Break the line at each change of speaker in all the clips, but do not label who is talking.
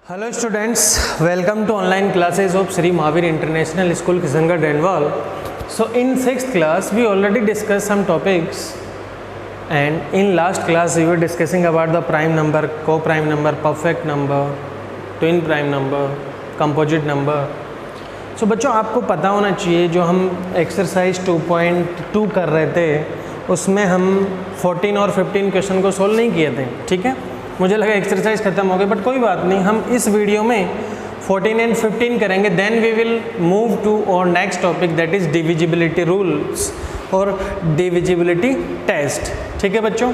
Hello students, welcome to online classes of Sri Mahavir International School, Kishangarh, Dandwal. So in 6th class we already discussed some topics, and in last class we were discussing about the prime number, co-prime number, perfect number, twin prime number, composite number. So बच्चों आपको पता होना चाहिए जो हम exercise 2.2 कर रहे थे उसमें हम 14 और 15 क्वेश्चन को सोल्व नहीं किए थे, ठीक है। मुझे लगा एक्सरसाइज खत्म हो गई, बट कोई बात नहीं, हम इस वीडियो में 14 एंड 15 करेंगे। Then we will move to और next topic, that is divisibility rules और डिविजिबिलिटी टेस्ट, ठीक है बच्चों।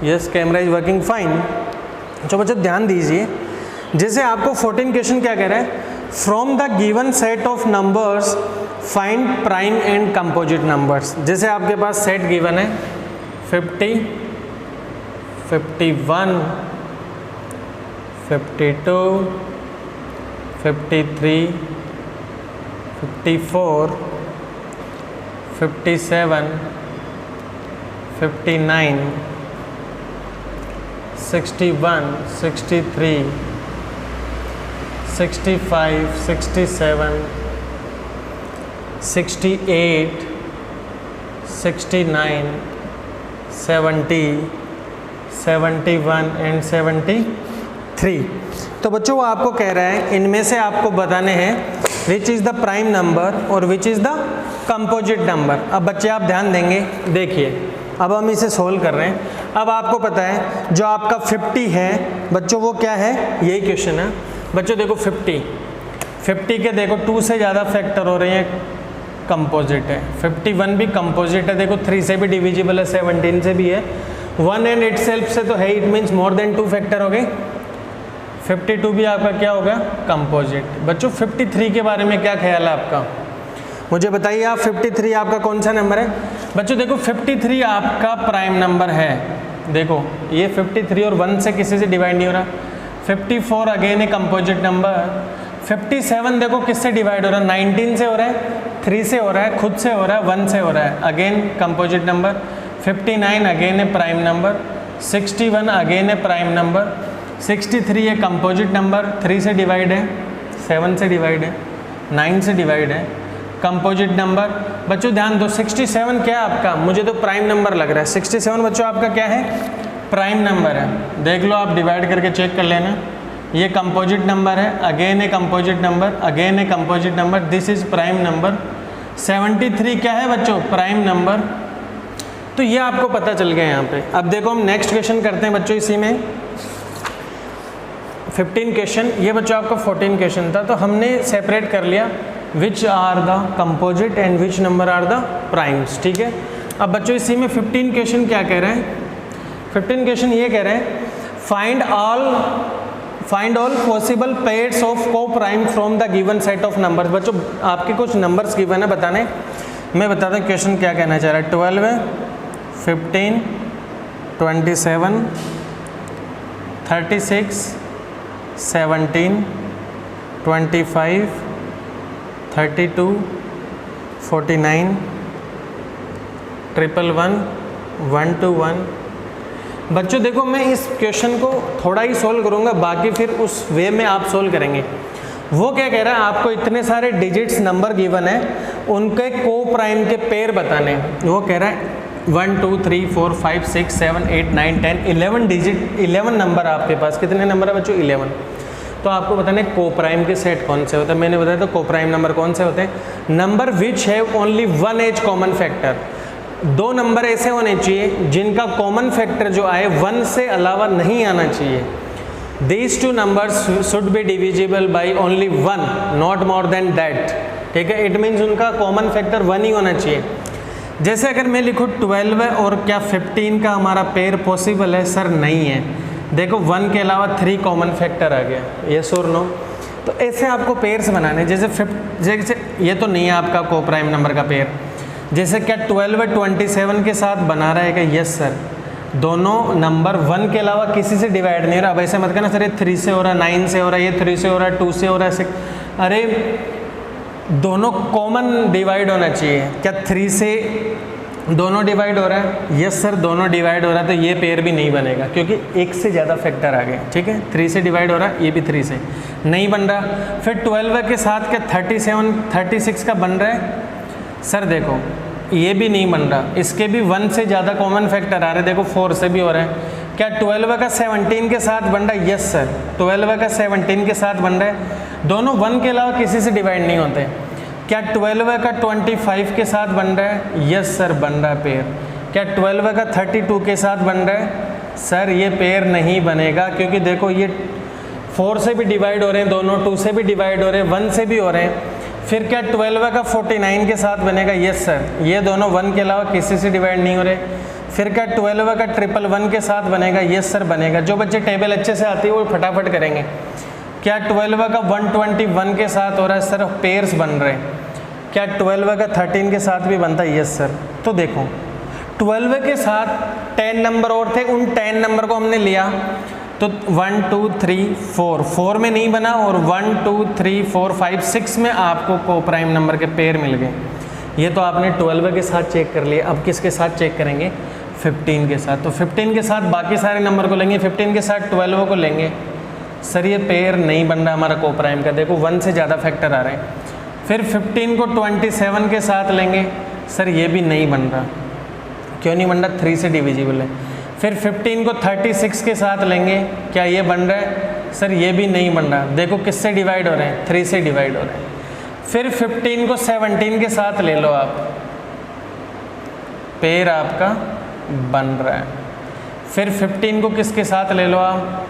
Yes, camera is working fine. तो बच्चों ध्यान दीजिए, जैसे आपको 14 क्वेश्चन क्या कह रहा है, from the given set of numbers find prime and composite numbers. जैसे आपके पास सेट गिवन है 50, 51, 52, 53, 54, 57, 59, 61, 63, 65, 67, 68, 69, 70, 71 एंड 73। तो बच्चों वो आपको कह रहा है इनमें से आपको बताने हैं which is the prime number और which is the composite number. अब बच्चे आप ध्यान देंगे, देखिए अब हम इसे सोल्व कर रहे हैं। अब आपको पता है जो आपका 50 है बच्चों वो क्या है, यही क्वेश्चन है बच्चों। देखो 50 के देखो 2 से ज़्यादा फैक्टर हो रहे हैं, कंपोजिट है। 51 भी कंपोजिट है, देखो 3 से भी डिविजिबल है, 17 से भी है, 1 एंड इट सेल्फ से तो है, it means more than 2 factor हो गए। 52 भी आपका क्या होगा, कंपोजिट। बच्चों 53 के बारे में क्या ख्याल है आपका, मुझे बताइए आप। 53 आपका कौन सा नंबर है बच्चों? देखो 53 आपका प्राइम नंबर है। देखो ये 53 और 1 से किसी से डिवाइड नहीं हो रहा। 54 अगेन है कंपोजिट नंबर। 57 देखो किससे डिवाइड हो रहा है, 19 से हो रहा है, 3 से हो रहा है, खुद से हो रहा है, 1 से हो रहा है, अगेन कंपोजिट नंबर। 59 अगेन है प्राइम नंबर। 61 अगेन है प्राइम नंबर। 63 है कंपोजिट नंबर, 3 से डिवाइड है, 7 से डिवाइड है, 9 से डिवाइड है, कंपोजिट नंबर। बच्चों ध्यान दो, 67 क्या है आपका, मुझे तो प्राइम नंबर लग रहा है। 67 बच्चों आपका क्या है, प्राइम नंबर है। देख लो आप डिवाइड करके चेक कर लेना। ये कंपोजिट नंबर है, अगेन है कंपोजिट नंबर, अगेन है composite number, this is prime number. 73 क्या है बच्चों, प्राइम नंबर। तो ये आपको पता चल गया यहाँ पे। अब देखो हम नेक्स्ट क्वेश्चन करते हैं बच्चों, इसी में 15 क्वेश्चन, ये बच्चों आपका 14 क्वेश्चन था। तो हमने सेपरेट कर लिया which are the composite and which number are the primes, ठीक है। अब बच्चों इसी में 15 क्वेश्चन क्या कह रहे हैं, 15 क्वेश्चन ये कह रहे हैं find all possible pairs of coprime from the given set of numbers. बच्चों आपके कुछ नंबर्स गिवन है बताने, मैं बताता हूँ क्वेश्चन क्या कहना चाह रहा है। 12 है, 15, 27, 36, 17, 25, 32, 49, 111, 121। बच्चों देखो मैं इस क्वेश्चन को थोड़ा ही सोल्व करूँगा, बाकी फिर उस वे में आप सोल्व करेंगे। वो क्या कह रहा है, आपको इतने सारे डिजिट्स नंबर गिवन है, उनके को प्राइम के पेयर बताने। वो कह रहा है 1 2 3 4 5 6 7 8 9 10 11 डिजिट, 11 नंबर आपके पास। कितने नंबर है बच्चों, 11। तो आपको बताना है को प्राइम के सेट कौन से होते हैं। मैंने बताया तो को प्राइम नंबर कौन से होते हैं, number which have only 1 as common factor. 2 number ऐसे होने चाहिए जिनका कॉमन फैक्टर जो आए 1 से अलावा नहीं आना चाहिए। These 2 numbers should be divisible by only 1, not more than that, ठीक है। इट मीन्स उनका कॉमन फैक्टर 1 ही होना चाहिए। जैसे अगर मैं लिखूँ 12 है और क्या 15 का हमारा पेयर पॉसिबल है, सर नहीं है। देखो 1 के अलावा 3 कॉमन फैक्टर आ गया, यस और नो। तो ऐसे आपको पेयर्स बनाने, जैसे ये तो नहीं है आपका को प्राइम नंबर का पेयर। जैसे क्या 12 27 के साथ बना रहा है क्या, यस सर। दोनों नंबर 1 के अलावा किसी से डिवाइड नहीं हो रहा। अब ऐसे मत कहना सर ये 3 से हो रहा है, 9 से हो रहा है, ये 3 से हो रहा है, 2 से हो रहा है, 6। अरे दोनों कॉमन डिवाइड होना चाहिए। क्या 3 से दोनों डिवाइड हो रहा है, यस सर दोनों डिवाइड हो रहा है, तो ये पेयर भी नहीं बनेगा क्योंकि एक से ज़्यादा फैक्टर आ गए, ठीक है। 3 से डिवाइड हो रहा है, ये भी 3 से नहीं बन रहा। फिर 12 के साथ क्या 37 36 का बन रहा है सर, देखो ये भी नहीं बन रहा, इसके भी 1 से ज़्यादा कॉमन फैक्टर आ रहे हैं, देखो 4 से भी हो रहा है। क्या 12 का 17 के साथ बन रहा है, यस सर 12 का 17 के साथ बन रहा है, दोनों 1 के अलावा किसी से डिवाइड नहीं होते। क्या 12 का 25 के साथ बन रहा है, यस सर बन रहा है पेयर। क्या 12 का 32 के साथ बन रहा है, सर ये पेयर नहीं बनेगा क्योंकि देखो ये 4 से भी डिवाइड हो रहे हैं दोनों, 2 से भी डिवाइड हो रहे हैं, 1 से भी हो रहे हैं। फिर क्या 12 का 49 के साथ बनेगा, यस सर ये दोनों 1 के अलावा किसी से डिवाइड नहीं हो रहे। फिर क्या 12 का 111 के साथ बनेगा, यस सर बनेगा। जो बच्चे टेबल अच्छे से आती है वो फटाफट करेंगे। क्या 12 का 121 के साथ हो रहा है, सर पेयर्स बन रहे हैं। क्या 12 का 13 के साथ भी बनता है, यस सर। तो देखो 12 के साथ 10 नंबर और थे, उन 10 नंबर को हमने लिया तो 1 2 3 4 में नहीं बना, और 1 2 3 4 5 6 में आपको को प्राइम नंबर के पेयर मिल गए। ये तो आपने 12 के साथ चेक कर लिया। अब किसके साथ चेक करेंगे, 15 के साथ। तो 15 के साथ बाकी सारे नंबर को लेंगे, 15 के साथ 12 को लेंगे। सर ये पेयर नहीं बन रहा हमारा को प्राइम का, देखो 1 से ज़्यादा फैक्टर आ रहे हैं। फिर 15 को 27 के साथ लेंगे, सर ये भी नहीं बन रहा। क्यों नहीं बन रहा, 3 से डिविजिबल है। फिर 15 को 36 के साथ लेंगे, क्या ये बन रहा है, सर ये भी नहीं बन रहा। देखो किससे डिवाइड हो रहे हैं, 3 से डिवाइड हो रहे हैं। फिर 15 को 17 के साथ ले लो आप, पेयर आपका बन रहा है। फिर 15 को किसके साथ ले लो आप,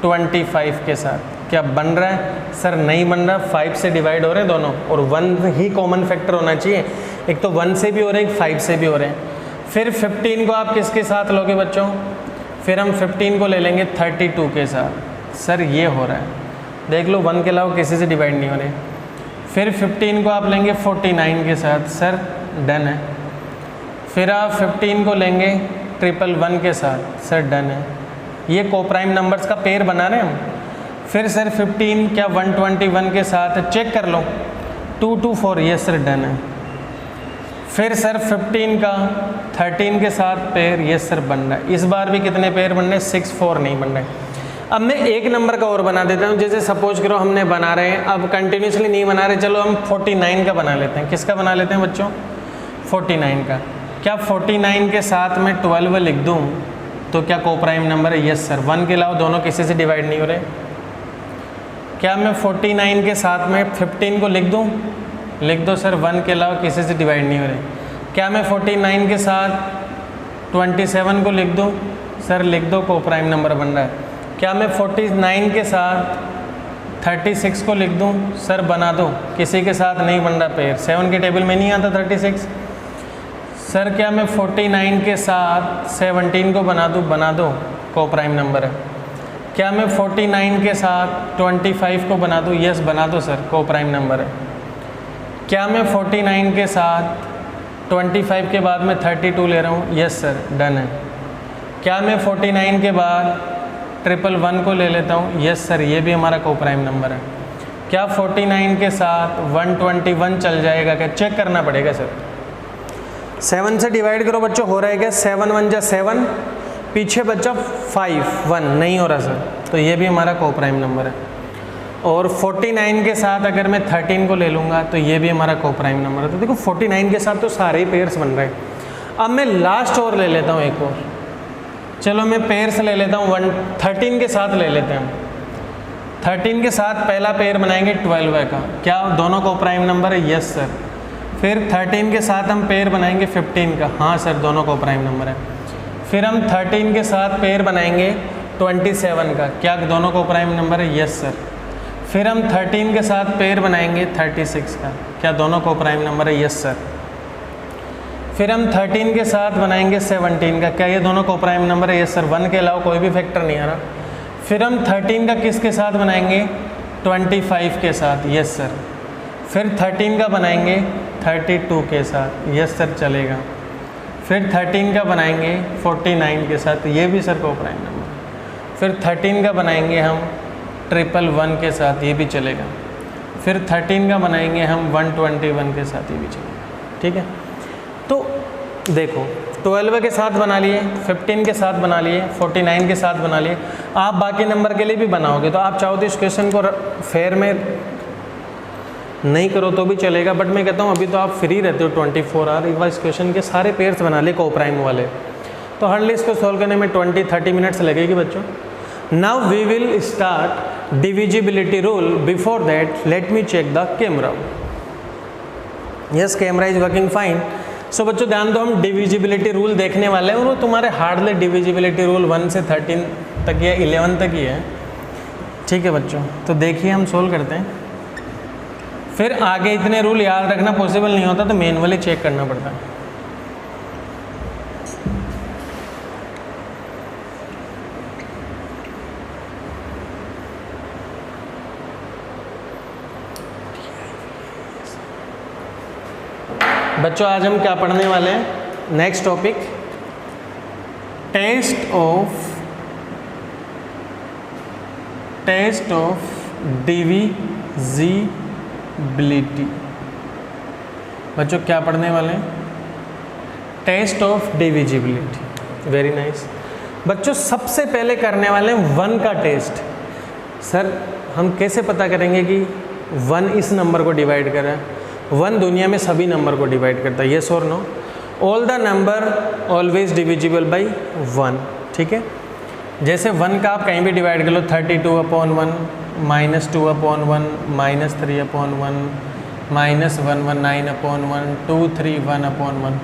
25 के साथ, क्या बन रहा है, सर नहीं बन रहा। 5 से डिवाइड हो रहे हैं दोनों, और 1 ही कॉमन फैक्टर होना चाहिए, एक तो 1 से भी हो रहे हैं, एक 5 से भी हो रहे हैं। फिर 15 को आप किसके साथ लोगे बच्चों, फिर हम 15 को ले लेंगे 32 के साथ, सर ये हो रहा है, देख लो 1 के अलावा किसी से डिवाइड नहीं हो रहे। फिर 15 को आप लेंगे 49 के साथ, सर डन है। फिर आप 15 को लेंगे 111 के साथ, सर डन है। ये कोप्राइम नंबर्स का पेयर बना रहे हैं हम। फिर सर 15 क्या 121 के साथ, चेक कर लो 2 2 4, ये सर डन है। फिर सर 15 का 13 के साथ पेयर, ये सर बन रहा है। इस बार भी कितने पेयर बन रहे हैं, 6 4 नहीं बन रहे। अब मैं एक नंबर का और बना देता हूँ, जैसे सपोज करो हमने बना रहे हैं, अब कंटिन्यूसली नहीं बना रहे, चलो हम 49 का बना लेते हैं। किसका बना लेते हैं बच्चों, 49 का। क्या 49 के साथ मैं 12 लिख दूँ तो क्या कोप्राइम नंबर है, यस सर। 1 के अलावा दोनों किसी से डिवाइड नहीं हो रहे। क्या मैं 49 के साथ में 15 को लिख दूँ, लिख दो सर, 1 के अलावा किसी से डिवाइड नहीं हो रहे। क्या मैं 49 के साथ 27 को लिख दूँ, सर लिख दो, कोप्राइम नंबर बन रहा है। क्या मैं 49 के साथ 36 को लिख दूँ, सर बना दो, किसी के साथ नहीं बन रहा पेयर, 7 के टेबल में नहीं आता 36। सर क्या मैं 49 के साथ 17 को बना दो, कोप्राइम नंबर है। क्या मैं 49 के साथ 25 को बना दूँ, यस बना दो सर, कोप्राइम नंबर है। क्या मैं 49 के साथ 25 के बाद में 32 ले रहा हूँ, यस सर डन है। क्या मैं 49 के बाद 111 को ले लेता हूँ, यस सर ये भी हमारा कोप्राइम नंबर है। क्या 49 के साथ 121 चल जाएगा, क्या चेक करना पड़ेगा सर। 7 से डिवाइड करो बच्चों, हो रहा है क्या, 7 1 जा 7, पीछे बच्चा 5 1 नहीं हो रहा सर, तो ये भी हमारा कोप्राइम नंबर है। और 49 के साथ अगर मैं 13 को ले लूँगा तो ये भी हमारा कोप्राइम नंबर है। तो देखो 49 के साथ तो सारे ही पेयर्स बन रहे हैं। अब मैं लास्ट और ले लेता हूँ एक और, चलो मैं पेयर्स ले लेता हूँ 13 के साथ ले लेते हैं। 13 के साथ पहला पेयर बनाएंगे 12 का, क्या दोनों कोप्राइम नंबर है, यस सर। फिर 13 के साथ हम पेयर बनाएंगे 15 का, हाँ सर दोनों कोप्राइम नंबर है। फिर हम 13 के साथ पेयर बनाएंगे 27 का, क्या दोनों कोप्राइम नंबर है, यस सर। फिर हम 13 के साथ पेयर बनाएंगे 36 का, क्या दोनों कोप्राइम नंबर है, यस सर। फिर हम 13 के साथ बनाएंगे 17 का, क्या ये दोनों कोप्राइम नंबर है, यस सर। 1 के अलावा कोई भी फैक्टर नहीं आ रहा। फिर हम 13 का किसके साथ बनाएंगे, 25 के साथ, यस सर। फिर 13 का बनाएंगे 32 के साथ, यस सर चलेगा। फिर 13 का बनाएंगे 49 के साथ, ये भी सर कोप्राइम नंबर। फिर 13 का बनाएंगे हम 111 के साथ, ये भी चलेगा। फिर 13 का बनाएंगे हम 121 के साथ, ये भी चलेगा। ठीक है, तो देखो 12 के साथ बना लिए, 15 के साथ बना लिए, 49 के साथ बना लिए, आप बाकी नंबर के लिए भी बनाओगे तो आप चाहो तो इस क्वेश्चन को फेयर में नहीं करो तो भी चलेगा, बट मैं कहता हूँ अभी तो आप फ्री रहते हो 24 आवर, एक बार इस क्वेश्चन के सारे पेयर्स बना ले कोप्राइम वाले, तो हार्डली इसको सॉल्व करने में 20-30 मिनट्स लगेगी बच्चों। Now we will start divisibility rule, before that let me check the camera. Yes, camera is working fine. So बच्चों ध्यान दो, हम डिविजिबिलिटी रूल देखने वाले हैं और वो तुम्हारे हार्डली डिविजिबिलिटी रूल 1 से 13 तक या 11 तक ही है, ठीक है बच्चों। तो देखिए हम सोल्व करते हैं, फिर आगे इतने रूल याद रखना पॉसिबल नहीं होता तो मैनुअली चेक करना पड़ता है। बच्चों आज हम क्या पढ़ने वाले हैं, next topic test of divisibility. बच्चों क्या पढ़ने वाले हैं, test of divisibility, very nice. बच्चों सबसे पहले करने वाले हैं 1 का टेस्ट। सर हम कैसे पता करेंगे कि 1 इस नंबर को डिवाइड कर रहा है? 1 दुनिया में सभी नंबर को डिवाइड करता है, येस और no? All the number always divisible by 1, ठीक है। जैसे 1 का आप कहीं भी डिवाइड कर लो, 32/1, -2/1, -3/1, -119/1, 231/1,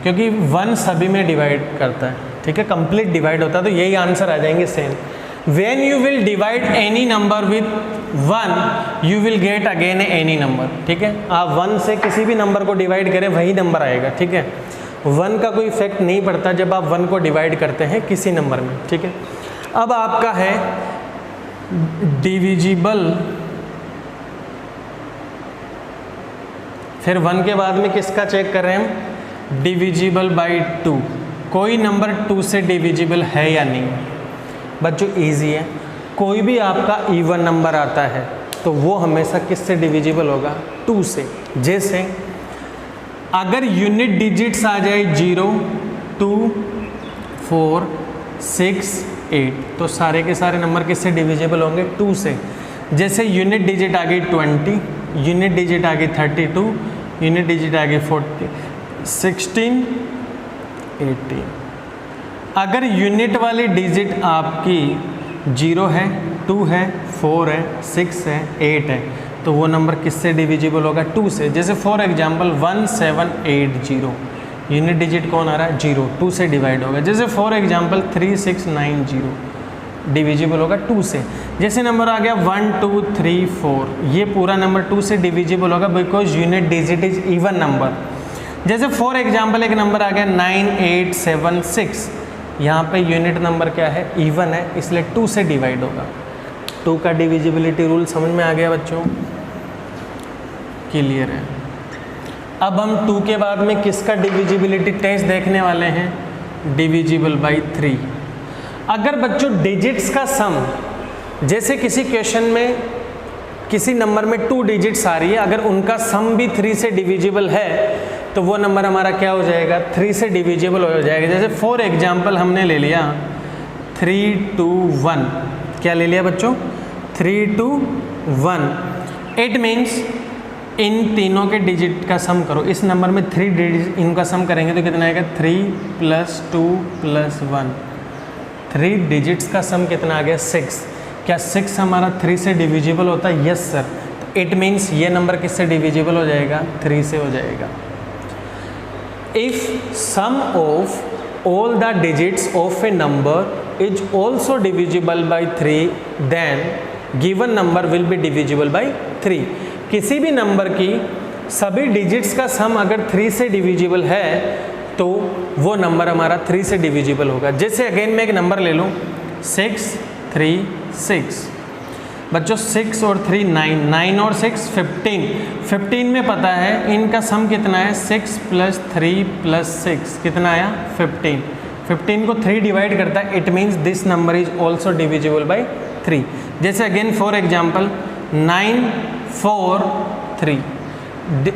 क्योंकि 1 सभी में डिवाइड करता है, ठीक है, कंप्लीट डिवाइड होता है, तो यही आंसर आ जाएंगे same. When you will divide any number with 1, you will get again any number, ठीक है। आप 1 से किसी भी नंबर को डिवाइड करें वही नंबर आएगा, ठीक है। 1 का कोई इफेक्ट नहीं पड़ता जब आप 1 को डिवाइड करते हैं किसी नंबर में, ठीक है। अब आपका है डिविजिबल, फिर 1 के बाद में किसका चेक कर रहे हैं हम, डिविजिबल बाई 2। कोई नंबर 2 से डिविजिबल है या नहीं? बच्चों इजी है, कोई भी आपका इवन नंबर आता है तो वो हमेशा किससे डिविजिबल होगा, 2 से। जैसे अगर यूनिट डिजिट्स आ जाए 0, 2, 4, 6, 8, तो सारे के सारे नंबर किससे डिविजिबल होंगे, 2 से। जैसे यूनिट डिजिट आ गई 20, यूनिट डिजिट आ गई 32, यूनिट डिजिट आ गई 40, 16, 18। अगर यूनिट वाली डिजिट आपकी 0 है, 2 है, 4 है, 6 है, 8 है, तो वो नंबर किससे डिविजिबल होगा, 2 से। जैसे फॉर एग्जांपल 1780, यूनिट डिजिट कौन आ रहा है, 0, 2 से डिवाइड होगा। जैसे फॉर एग्जांपल 3690, डिविजिबल होगा 2 से। जैसे नंबर आ गया 1 2 3 4, ये पूरा नंबर 2 से डिविजिबल होगा because unit digit is even number. जैसे फॉर एग्जांपल एक नंबर आ गया 9876, यहाँ पे यूनिट नंबर क्या है, इवन है, इसलिए 2 से डिवाइड होगा। 2 का डिविजिबिलिटी रूल समझ में आ गया बच्चों, क्लियर है। अब हम 2 के बाद में किसका डिविजिबिलिटी टेस्ट देखने वाले हैं, डिविजिबल बाई 3। अगर बच्चों डिजिट्स का सम, जैसे किसी क्वेश्चन में किसी नंबर में 2 डिजिट्स आ रही है, अगर उनका सम भी 3 से डिविजिबल है तो वो नंबर हमारा क्या हो जाएगा, 3 से डिविजिबल हो जाएगा। जैसे फॉर एग्जांपल हमने ले लिया 321, क्या ले लिया बच्चों, 321। इट मीन्स इन तीनों के डिजिट का सम करो, इस नंबर में 3 डिजिट इनका सम करेंगे तो कितना आएगा, 3 + 2 + 1, 3 डिजिट्स का सम कितना आ गया, 6। क्या 6 हमारा 3 से डिविजिबल होता है, यस सर। तो इट मीन्स ये नंबर किससे डिविजिबल हो जाएगा, 3 से हो जाएगा। If sum of all the digits of a number is also divisible by 3, then given number will be divisible by 3। किसी भी नंबर की सभी डिजिट्स का सम अगर 3 से डिविजिबल है तो वो नंबर हमारा 3 से डिविजिबल होगा। जैसे अगेन मैं एक नंबर ले लूँ 636, बच्चों 6 और 3 9, 9 और 6 15, 15 में पता है इनका सम कितना है, 6 + 3 + 6 कितना आया, 15। 15 को 3 डिवाइड करता है, it means this number is also divisible by 3। जैसे again for example 9 4 3,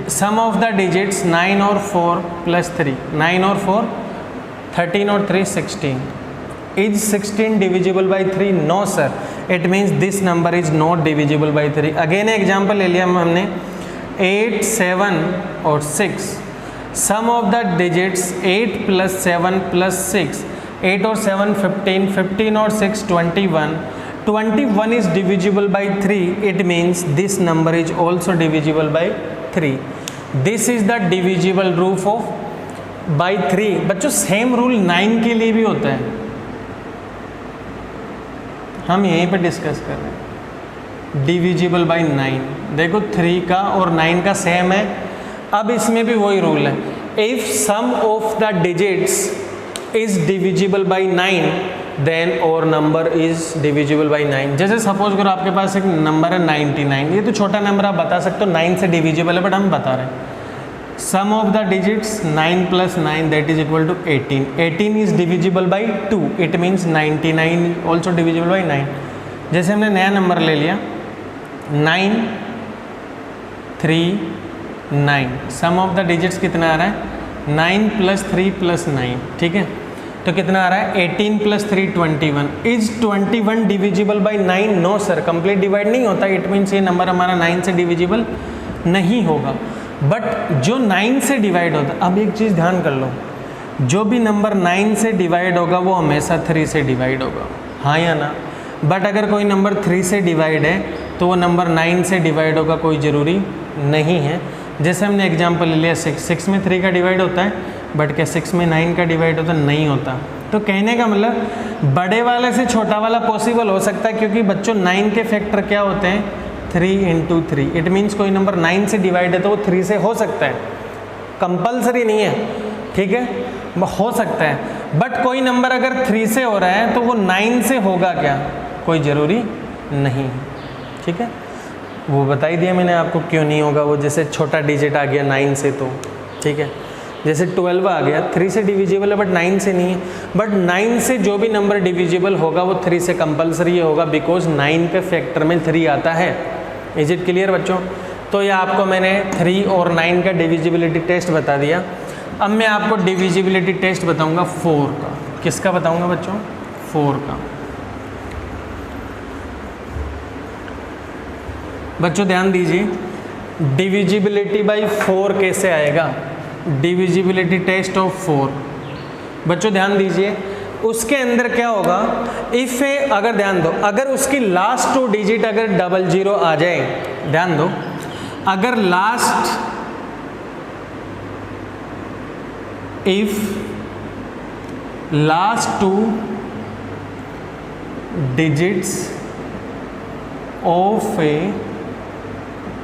sum of the digits 9 और 4 प्लस 3, 9 और 4 13 और 3 16. Is 16 divisible by 3? No sir. It means this number is not divisible by 3. Again example ले लिया हमने 8, 7 और 6. Sum of the digits 8 plus 7 plus 6. 8 और 7 15, 15 और 6 21. 21 is divisible by 3. It means this number is also divisible by 3. This is the divisible rule of by 3. बच्चों same rule 9 के लिए भी होता है, हम यहीं पे डिस्कस कर रहे हैं. डिविजिबल बाय 9, देखो 3 का और 9 का सेम है. अब इसमें भी वही रूल है, if sum of the digits is divisible by 9 then और नंबर इज डिविजिबल बाय 9. जैसे सपोज करो आपके पास एक नंबर है 99, ये तो छोटा नंबर आप बता सकते हो 9 से डिविजिबल है, बट हम बता रहे हैं सम of the digits 9 plus 9 that is equal to 18. 18 is divisible by 2. It means 99 is also divisible by 9. जैसे हमने नया नंबर ले लिया 9 3 9. सम ऑफ द डिजिट्स कितना आ रहा है 9 plus 3 plus 9. ठीक है, तो कितना आ रहा है 18 plus 3 21. Is 21 divisible by 9? No sir, complete divide नहीं होता. इट मीन्स ये नंबर हमारा 9 से डिविजिबल नहीं होगा. बट जो 9 से डिवाइड होता, अब एक चीज़ ध्यान कर लो, जो भी नंबर 9 से डिवाइड होगा वो हमेशा 3 से डिवाइड होगा, हाँ या ना. बट अगर कोई नंबर 3 से डिवाइड है तो वो नंबर 9 से डिवाइड होगा, कोई ज़रूरी नहीं है. जैसे हमने एग्जांपल ले लिया 6 में 3 का डिवाइड होता है, बट क्या 6 में 9 का डिवाइड होता? नहीं होता. तो कहने का मतलब बड़े वाले से छोटा वाला पॉसिबल हो सकता है, क्योंकि बच्चों 9 के फैक्टर क्या होते हैं 3 into 3. इट मीन्स कोई नंबर 9 से डिवाइड है तो वो 3 से हो सकता है, कंपलसरी नहीं है, ठीक है, हो सकता है. बट कोई नंबर अगर 3 से हो रहा है तो वो 9 से होगा क्या? कोई ज़रूरी नहीं है, ठीक है. वो बता ही दिया मैंने आपको क्यों नहीं होगा. वो जैसे छोटा डिजिट आ गया 9 से तो ठीक है, जैसे 12 आ गया 3 से डिविजिबल है बट 9 से नहीं है. बट 9 से जो भी नंबर डिविजिबल होगा वो 3 से कंपलसरी होगा, बिकॉज 9 के फैक्टर में 3 आता है. इज इट क्लियर बच्चों? तो ये आपको मैंने 3 और 9 का डिविजिबिलिटी टेस्ट बता दिया. अब मैं आपको डिविजिबिलिटी टेस्ट बताऊंगा 4 का. किसका बताऊंगा बच्चों? 4 का. बच्चों ध्यान दीजिए, डिविजिबिलिटी बाय 4 कैसे आएगा? Divisibility test of 4. बच्चों ध्यान दीजिए, उसके अंदर क्या होगा, इफ ए, अगर ध्यान दो, अगर उसकी लास्ट 2 डिजिट अगर 00 आ जाए, ध्यान दो, अगर last, if last 2 digits of A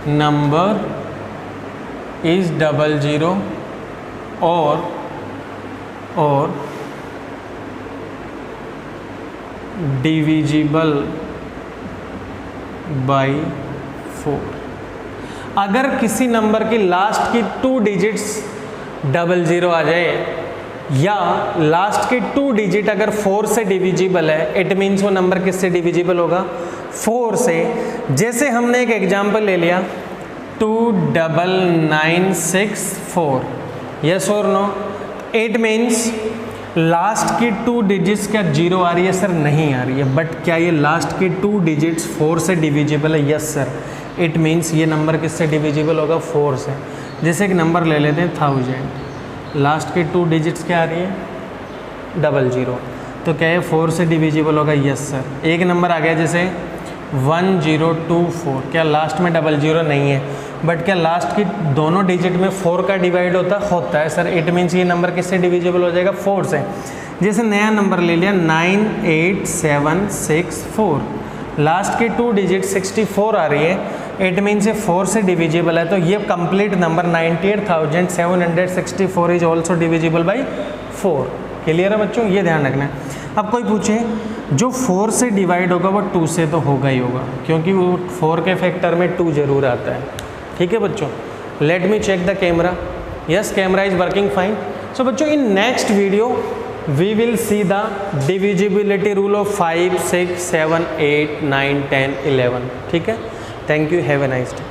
number is 00 और डिविजिबल बाई 4. अगर किसी नंबर की लास्ट की 2 डिजिट्स 00 आ जाए या लास्ट के 2 डिजिट अगर 4 से डिविजिबल है, इट मीन्स वो नंबर किससे डिविजिबल होगा? 4 से. जैसे हमने एक एग्जांपल ले लिया 29964. यस और नो? इट मीन्स लास्ट की 2 डिजिट्स क्या 0 आ रही है? सर नहीं आ रही है. बट क्या ये लास्ट की 2 डिजिट्स 4 से डिविजिबल है? Yes sir. इट मीन्स ये नंबर किससे डिविजिबल होगा? 4 से. जैसे एक नंबर ले लेते हैं 1000, लास्ट की 2 डिजिट्स क्या आ रही है? 00. तो क्या ये 4 से डिविजिबल होगा? Yes sir. एक नंबर आ गया जैसे 1024, क्या लास्ट में 00 नहीं है? बट क्या लास्ट की दोनों डिजिट में 4 का डिवाइड होता है सर. इट मीन्स ये नंबर किससे डिविजिबल हो जाएगा? 4 से. जैसे नया नंबर ले लिया 98764, लास्ट की 2 डिजिट 64 आ रही है, इट मीन्स ये 4 से डिविजिबल है. तो ये complete number 98,764 is also divisible by 4. Clear है बच्चों? ये ध्यान रखना है. अब कोई पूछे जो 4 से डिवाइड होगा वो 2 से तो होगा ही होगा, क्योंकि वो 4 के फैक्टर में 2 जरूर आता है. ठीक है बच्चों? Let me check the camera. Yes, camera is working fine. So बच्चों, in next video we will see the divisibility rule of 5, 6, 7, 8, 9, 10, 11. ठीक है? Thank you. Have a nice day.